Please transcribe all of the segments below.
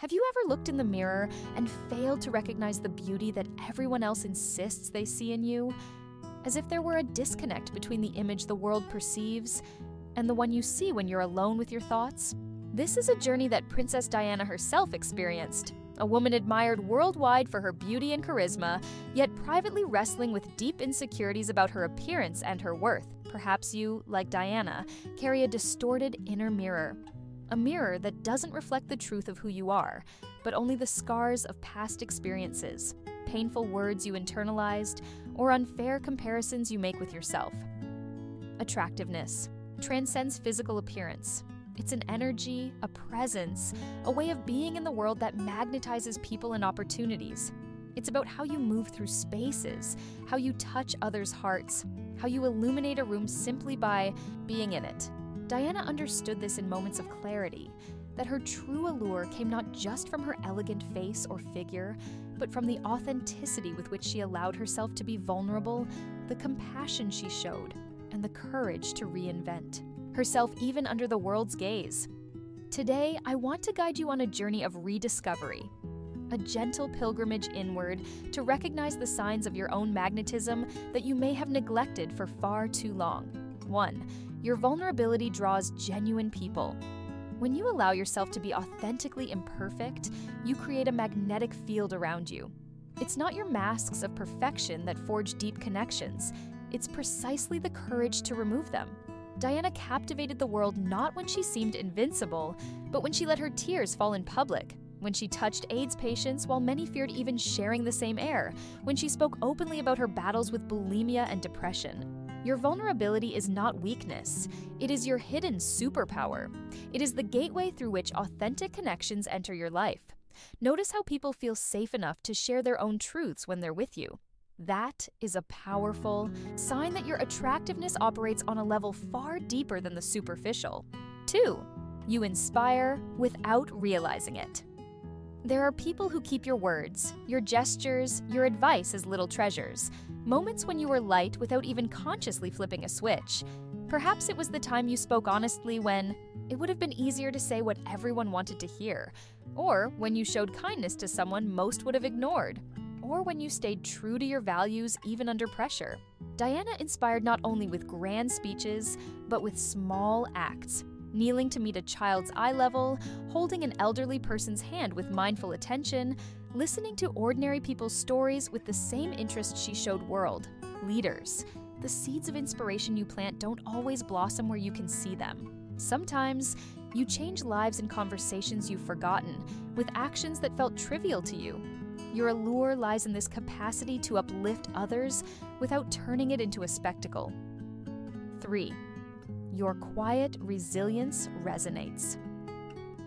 Have you ever looked in the mirror and failed to recognize the beauty that everyone else insists they see in you? As if there were a disconnect between the image the world perceives and the one you see when you're alone with your thoughts? This is a journey that Princess Diana herself experienced, a woman admired worldwide for her beauty and charisma, yet privately wrestling with deep insecurities about her appearance and her worth. Perhaps you, like Diana, carry a distorted inner mirror. A mirror that doesn't reflect the truth of who you are, but only the scars of past experiences, painful words you internalized, or unfair comparisons you make with yourself. Attractiveness transcends physical appearance. It's an energy, a presence, a way of being in the world that magnetizes people and opportunities. It's about how you move through spaces, how you touch others' hearts, how you illuminate a room simply by being in it. Diana understood this in moments of clarity, that her true allure came not just from her elegant face or figure, but from the authenticity with which she allowed herself to be vulnerable, the compassion she showed, and the courage to reinvent herself even under the world's gaze. Today, I want to guide you on a journey of rediscovery, a gentle pilgrimage inward to recognize the signs of your own magnetism that you may have neglected for far too long. 1. Your vulnerability draws genuine people. When you allow yourself to be authentically imperfect, you create a magnetic field around you. It's not your masks of perfection that forge deep connections. It's precisely the courage to remove them. Diana captivated the world not when she seemed invincible, but when she let her tears fall in public, when she touched AIDS patients while many feared even sharing the same air, when she spoke openly about her battles with bulimia and depression. Your vulnerability is not weakness. It is your hidden superpower. It is the gateway through which authentic connections enter your life. Notice how people feel safe enough to share their own truths when they're with you. That is a powerful sign that your attractiveness operates on a level far deeper than the superficial. 2. You inspire without realizing it. There are people who keep your words, your gestures, your advice as little treasures. Moments when you were light without even consciously flipping a switch. Perhaps it was the time you spoke honestly when it would have been easier to say what everyone wanted to hear, or when you showed kindness to someone most would have ignored, or when you stayed true to your values even under pressure. Diana inspired not only with grand speeches, but with small acts. Kneeling to meet a child's eye level, holding an elderly person's hand with mindful attention, listening to ordinary people's stories with the same interest she showed world leaders. The seeds of inspiration you plant don't always blossom where you can see them. Sometimes, you change lives and conversations you've forgotten with actions that felt trivial to you. Your allure lies in this capacity to uplift others without turning it into a spectacle. 3. Your quiet resilience resonates.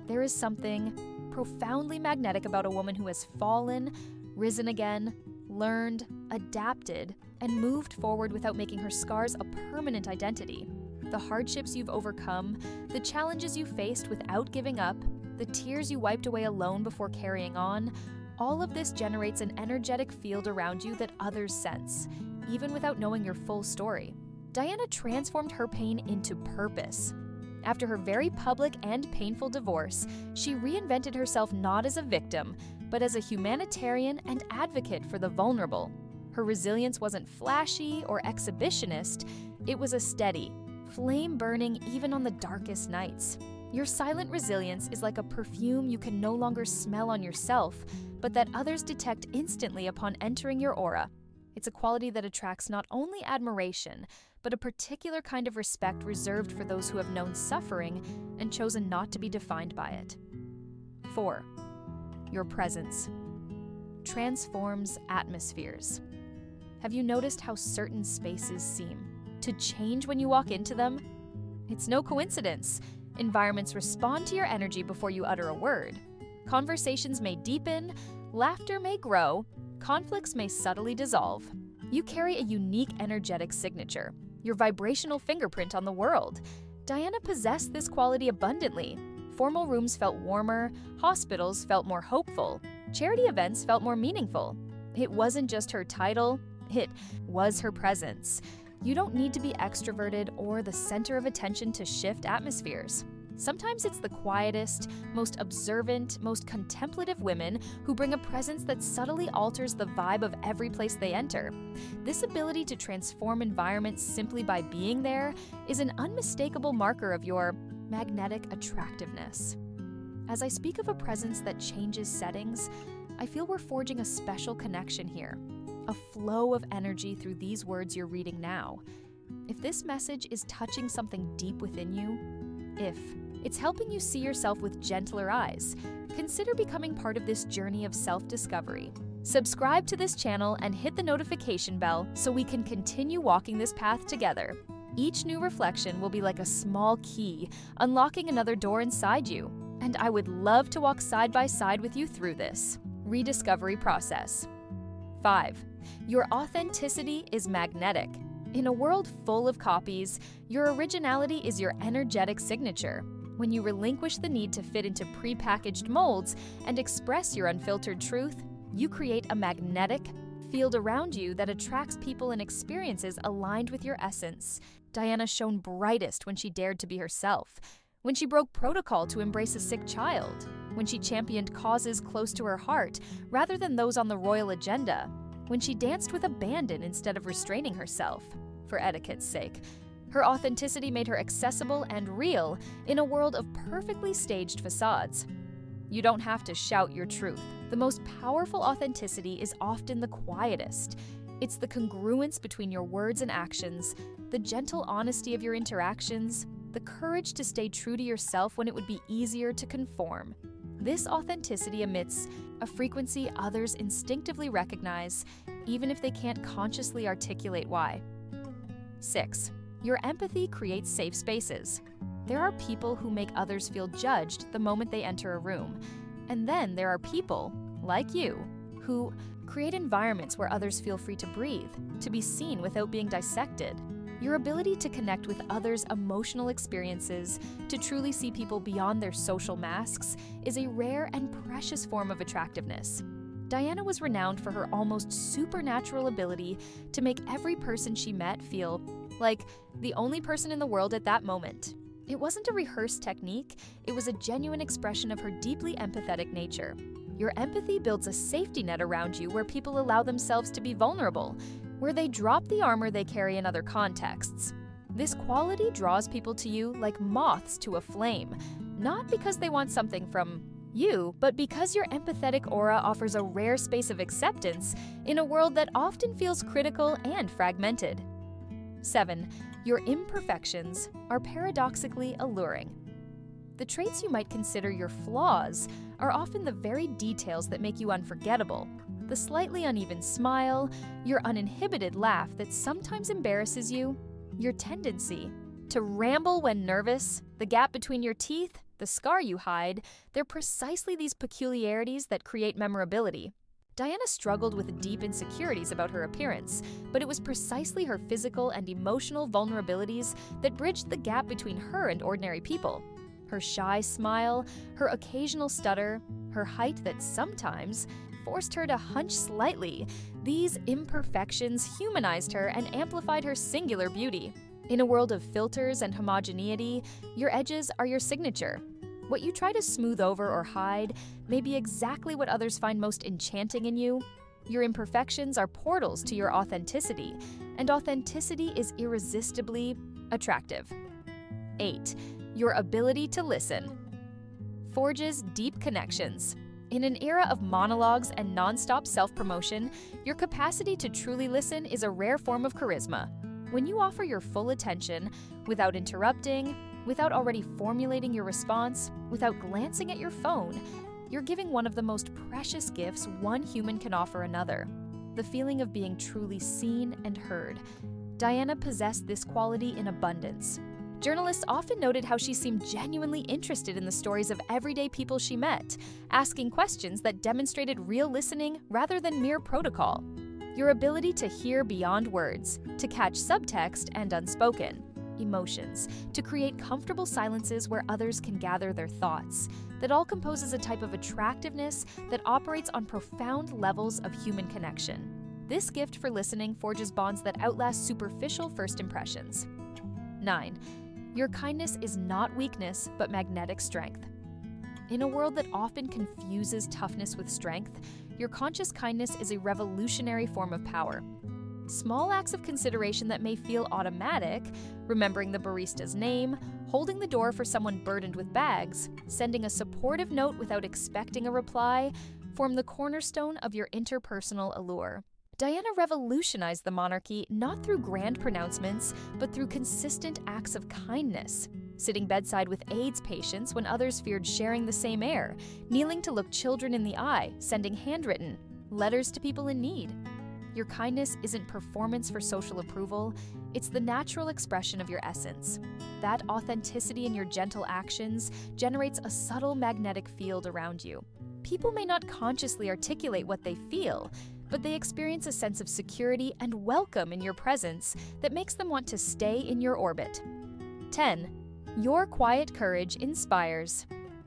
There is something profoundly magnetic about a woman who has fallen, risen again, learned, adapted, and moved forward without making her scars a permanent identity. The hardships you've overcome, the challenges you faced without giving up, the tears you wiped away alone before carrying on, all of this generates an energetic field around you that others sense, even without knowing your full story. Diana transformed her pain into purpose. After her very public and painful divorce, she reinvented herself not as a victim, but as a humanitarian and advocate for the vulnerable. Her resilience wasn't flashy or exhibitionist, it was a steady, flame burning even on the darkest nights. Your silent resilience is like a perfume you can no longer smell on yourself, but that others detect instantly upon entering your aura. It's a quality that attracts not only admiration, but a particular kind of respect reserved for those who have known suffering and chosen not to be defined by it. 4. Your presence transforms atmospheres. Have you noticed how certain spaces seem to change when you walk into them? It's no coincidence. Environments respond to your energy before you utter a word. Conversations may deepen, laughter may grow, conflicts may subtly dissolve. You carry a unique energetic signature, your vibrational fingerprint on the world. Diana possessed this quality abundantly. Formal rooms felt warmer, hospitals felt more hopeful, charity events felt more meaningful. It wasn't just her title, it was her presence. You don't need to be extroverted or the center of attention to shift atmospheres. Sometimes it's the quietest, most observant, most contemplative women who bring a presence that subtly alters the vibe of every place they enter. This ability to transform environments simply by being there is an unmistakable marker of your magnetic attractiveness. As I speak of a presence that changes settings, I feel we're forging a special connection here, a flow of energy through these words you're reading now. If this message is touching something deep within you, if it's helping you see yourself with gentler eyes, consider becoming part of this journey of self-discovery. Subscribe to this channel and hit the notification bell so we can continue walking this path together. Each new reflection will be like a small key, unlocking another door inside you, and I would love to walk side by side with you through this rediscovery process. 5. Your authenticity is magnetic. In a world full of copies, your originality is your energetic signature. When you relinquish the need to fit into prepackaged molds and express your unfiltered truth, you create a magnetic field around you that attracts people and experiences aligned with your essence. Diana shone brightest when she dared to be herself, when she broke protocol to embrace a sick child, when she championed causes close to her heart rather than those on the royal agenda, when she danced with abandon instead of restraining herself, for etiquette's sake. Her authenticity made her accessible and real in a world of perfectly staged facades. You don't have to shout your truth. The most powerful authenticity is often the quietest. It's the congruence between your words and actions, the gentle honesty of your interactions, the courage to stay true to yourself when it would be easier to conform. This authenticity emits a frequency others instinctively recognize, even if they can't consciously articulate why. 6. Your empathy creates safe spaces. There are people who make others feel judged the moment they enter a room. And then there are people, like you, who create environments where others feel free to breathe, to be seen without being dissected. Your ability to connect with others' emotional experiences, to truly see people beyond their social masks, is a rare and precious form of attractiveness. Diana was renowned for her almost supernatural ability to make every person she met feel like the only person in the world at that moment. It wasn't a rehearsed technique, it was a genuine expression of her deeply empathetic nature. Your empathy builds a safety net around you where people allow themselves to be vulnerable, where they drop the armor they carry in other contexts. This quality draws people to you like moths to a flame, not because they want something from you, but because your empathetic aura offers a rare space of acceptance in a world that often feels critical and fragmented. 7. Your imperfections are paradoxically alluring. The traits you might consider your flaws are often the very details that make you unforgettable. The slightly uneven smile, your uninhibited laugh that sometimes embarrasses you, your tendency to ramble when nervous, the gap between your teeth, the scar you hide, they're precisely these peculiarities that create memorability. Diana struggled with deep insecurities about her appearance, but it was precisely her physical and emotional vulnerabilities that bridged the gap between her and ordinary people. Her shy smile, her occasional stutter, her height that sometimes forced her to hunch slightly, these imperfections humanized her and amplified her singular beauty. In a world of filters and homogeneity, your edges are your signature. What you try to smooth over or hide may be exactly what others find most enchanting in you. Your imperfections are portals to your authenticity, and authenticity is irresistibly attractive. 8. Your ability to listen forges deep connections. In an era of monologues and nonstop self-promotion, your capacity to truly listen is a rare form of charisma. When you offer your full attention, without interrupting, without already formulating your response, without glancing at your phone, you're giving one of the most precious gifts one human can offer another: the feeling of being truly seen and heard. Diana possessed this quality in abundance. Journalists often noted how she seemed genuinely interested in the stories of everyday people she met, asking questions that demonstrated real listening rather than mere protocol. Your ability to hear beyond words, to catch subtext and unspoken emotions, to create comfortable silences where others can gather their thoughts, that all composes a type of attractiveness that operates on profound levels of human connection. This gift for listening forges bonds that outlast superficial first impressions. 9. Your kindness is not weakness, but magnetic strength. In a world that often confuses toughness with strength, your conscious kindness is a revolutionary form of power. Small acts of consideration that may feel automatic, remembering the barista's name, holding the door for someone burdened with bags, sending a supportive note without expecting a reply, form the cornerstone of your interpersonal allure. Diana revolutionized the monarchy not through grand pronouncements, but through consistent acts of kindness. Sitting bedside with AIDS patients when others feared sharing the same air, kneeling to look children in the eye, sending handwritten letters to people in need. Your kindness isn't performance for social approval, it's the natural expression of your essence. That authenticity in your gentle actions generates a subtle magnetic field around you. People may not consciously articulate what they feel, but they experience a sense of security and welcome in your presence that makes them want to stay in your orbit. 10. Your quiet courage inspires.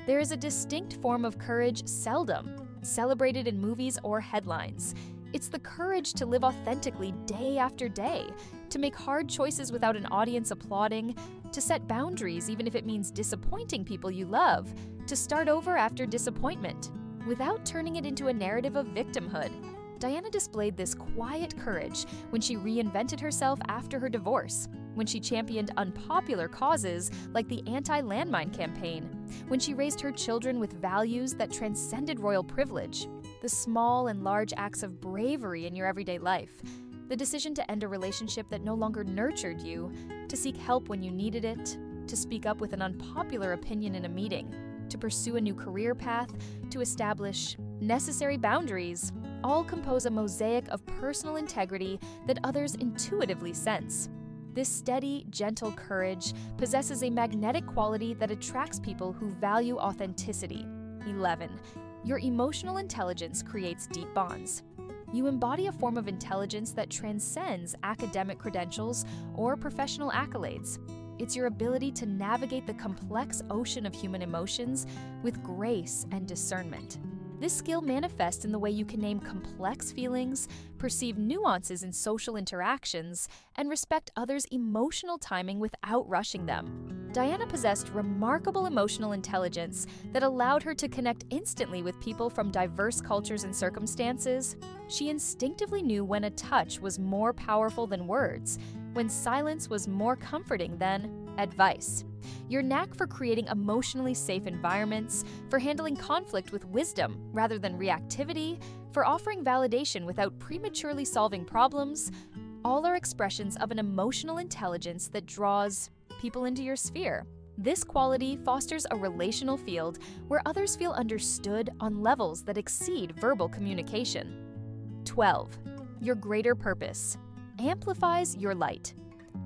There is a distinct form of courage seldom celebrated in movies or headlines. It's the courage to live authentically day after day, to make hard choices without an audience applauding, to set boundaries even if it means disappointing people you love, to start over after disappointment, without turning it into a narrative of victimhood. Diana displayed this quiet courage when she reinvented herself after her divorce, when she championed unpopular causes like the anti-landmine campaign, when she raised her children with values that transcended royal privilege. The small and large acts of bravery in your everyday life, the decision to end a relationship that no longer nurtured you, to seek help when you needed it, to speak up with an unpopular opinion in a meeting, to pursue a new career path, to establish necessary boundaries, all compose a mosaic of personal integrity that others intuitively sense. This steady, gentle courage possesses a magnetic quality that attracts people who value authenticity. 11. Your emotional intelligence creates deep bonds. You embody a form of intelligence that transcends academic credentials or professional accolades. It's your ability to navigate the complex ocean of human emotions with grace and discernment. This skill manifests in the way you can name complex feelings, perceive nuances in social interactions, and respect others' emotional timing without rushing them. Diana possessed remarkable emotional intelligence that allowed her to connect instantly with people from diverse cultures and circumstances. She instinctively knew when a touch was more powerful than words, when silence was more comforting than advice. Your knack for creating emotionally safe environments, for handling conflict with wisdom rather than reactivity, for offering validation without prematurely solving problems, all are expressions of an emotional intelligence that draws people into your sphere. This quality fosters a relational field where others feel understood on levels that exceed verbal communication. 12. Your greater purpose amplifies your light.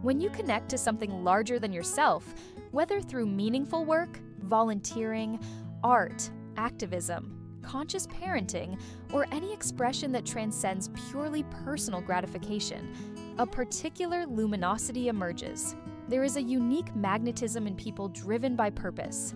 When you connect to something larger than yourself, whether through meaningful work, volunteering, art, activism, conscious parenting, or any expression that transcends purely personal gratification, a particular luminosity emerges. There is a unique magnetism in people driven by purpose.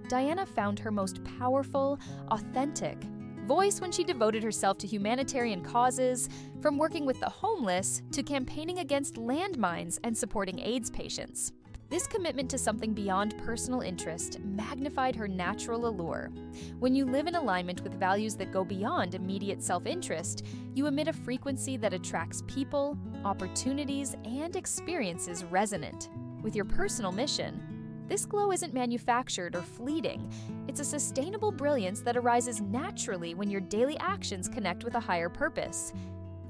Diana found her most powerful, authentic voice when she devoted herself to humanitarian causes, from working with the homeless to campaigning against landmines and supporting AIDS patients. This commitment to something beyond personal interest magnified her natural allure. When you live in alignment with values that go beyond immediate self-interest, you emit a frequency that attracts people, opportunities, and experiences resonant with your personal mission. This glow isn't manufactured or fleeting. It's a sustainable brilliance that arises naturally when your daily actions connect with a higher purpose.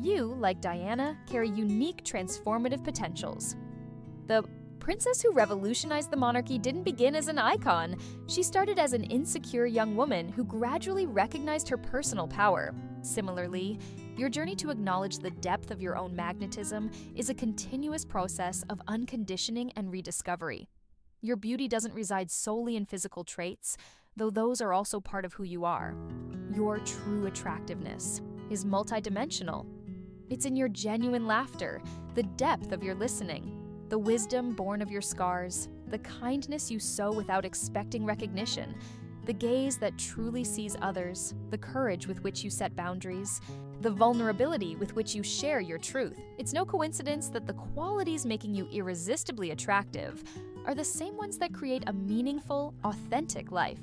You, like Diana, carry unique transformative potentials. The princess who revolutionized the monarchy didn't begin as an icon. She started as an insecure young woman who gradually recognized her personal power. Similarly, your journey to acknowledge the depth of your own magnetism is a continuous process of unconditioning and rediscovery. Your beauty doesn't reside solely in physical traits, though those are also part of who you are. Your true attractiveness is multidimensional. It's in your genuine laughter, the depth of your listening, the wisdom born of your scars, the kindness you sow without expecting recognition, the gaze that truly sees others, the courage with which you set boundaries, the vulnerability with which you share your truth. It's no coincidence that the qualities making you irresistibly attractive are the same ones that create a meaningful, authentic life.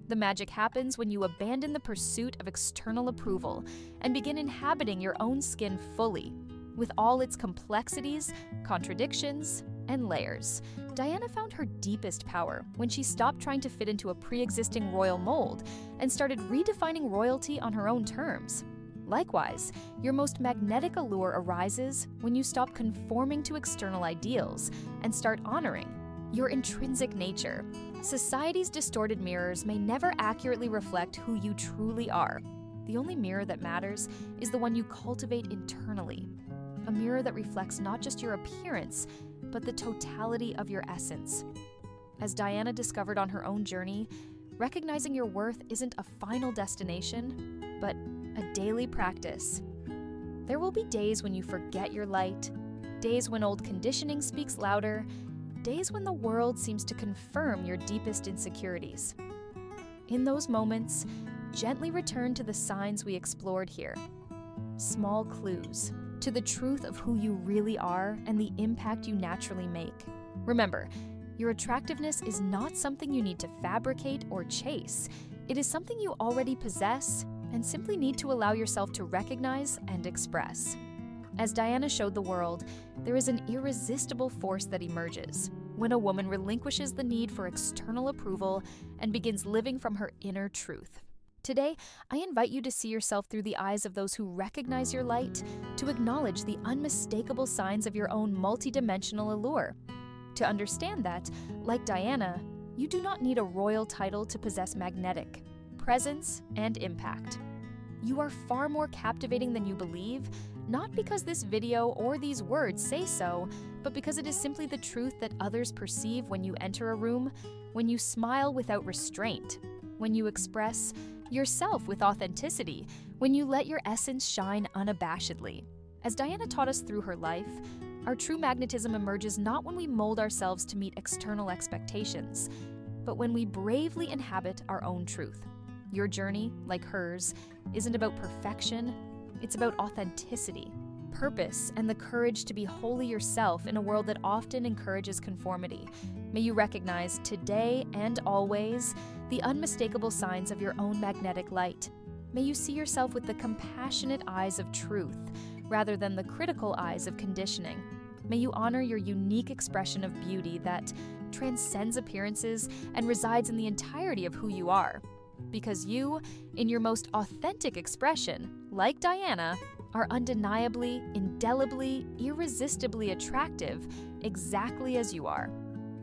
The magic happens when you abandon the pursuit of external approval and begin inhabiting your own skin fully, with all its complexities, contradictions, and layers. Diana found her deepest power when she stopped trying to fit into a pre-existing royal mold and started redefining royalty on her own terms. Likewise, your most magnetic allure arises when you stop conforming to external ideals and start honoring your intrinsic nature. Society's distorted mirrors may never accurately reflect who you truly are. The only mirror that matters is the one you cultivate internally. A mirror that reflects not just your appearance, but the totality of your essence. As Diana discovered on her own journey, recognizing your worth isn't a final destination, but a daily practice. There will be days when you forget your light, days when old conditioning speaks louder, days when the world seems to confirm your deepest insecurities. In those moments, gently return to the signs we explored here. Small clues to the truth of who you really are and the impact you naturally make. Remember, your attractiveness is not something you need to fabricate or chase. It is something you already possess and simply need to allow yourself to recognize and express. As Diana showed the world, there is an irresistible force that emerges when a woman relinquishes the need for external approval and begins living from her inner truth. Today, I invite you to see yourself through the eyes of those who recognize your light, to acknowledge the unmistakable signs of your own multidimensional allure. To understand that, like Diana, you do not need a royal title to possess magnetic presence and impact. You are far more captivating than you believe, not because this video or these words say so, but because it is simply the truth that others perceive when you enter a room, when you smile without restraint, when you express yourself with authenticity, when you let your essence shine unabashedly. As Diana taught us through her life, our true magnetism emerges not when we mold ourselves to meet external expectations, but when we bravely inhabit our own truth. Your journey, like hers, isn't about perfection, it's about authenticity, purpose, and the courage to be wholly yourself in a world that often encourages conformity. May you recognize today and always the unmistakable signs of your own magnetic light. May you see yourself with the compassionate eyes of truth, rather than the critical eyes of conditioning. May you honor your unique expression of beauty that transcends appearances and resides in the entirety of who you are. Because you, in your most authentic expression, like Diana, are undeniably, indelibly, irresistibly attractive exactly as you are.